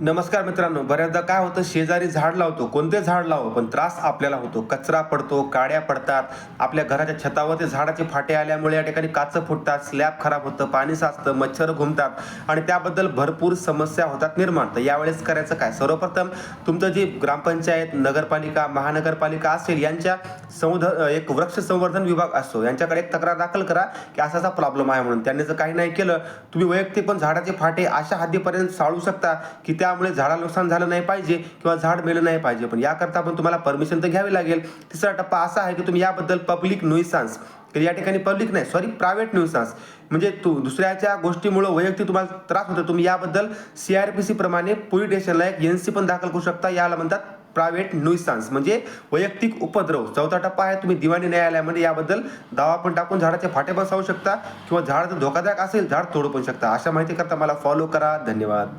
नमस्कार मित्रांनो, बऱ्याचदा काय होतं, शेजारी झाड लावतो, कोणते झाड लावो पण त्रास आपल्याला होतो. कचरा पडतो, काड्या पडतात. आपल्या घराच्या छतावर ते झाडाचे फाटे आल्यामुळे या ठिकाणी काचं फुटतात, स्लॅब खराब होतं, पाणी साचतं, मच्छर घुमतात आणि त्याबद्दल भरपूर समस्या होतात निर्माण. तर यावेळेस करायचं काय? सर्वप्रथम तुमचं जी ग्रामपंचायत, नगरपालिका, महानगरपालिका असेल यांच्या एक वृक्ष संवर्धन विभाग असतो, यांच्याकडे एक तक्रार दाखल करा की असा असा प्रॉब्लेम आहे म्हणून. त्यांनी जर काही नाही केलं, तुम्ही वैयक्तिक पण झाडाचे फाटे अशा हद्दीपर्यंत साळू शकता की त्यामुळे झाडाला नुकसान झालं नाही पाहिजे किंवा झाड मेलं नाही पाहिजे. पण याकरता पण तुम्हाला परमिशन तर घ्यावी लागेल. तिसरा टप्पा असा आहे की तुम्ही याबद्दल पब्लिक नुईसान्स, या ठिकाणी पब्लिक नाही, सॉरी, प्रायव्हेट न्यूसन्स, म्हणजे दुसऱ्याच्या गोष्टीमुळे वैयक्तिक तुम्हाला त्रास होतो, तुम्ही याबद्दल CRPC प्रमाणे पोलीस स्टेशनला एक NC पण दाखल करू शकता. याला म्हणतात प्रायव्हेट न्यूसन्स, म्हणजे वैयक्तिक उपद्रव. चौथा टप्पा आहे, तुम्ही दिवाणी न्यायालयामध्ये याबद्दल दावा पण टाकून झाडाचे फाटे बसवू शकता किंवा झाड जर धोकादायक असेल झाड तोडू पण शकता. अशा माहिती करता मला फॉलो करा. धन्यवाद.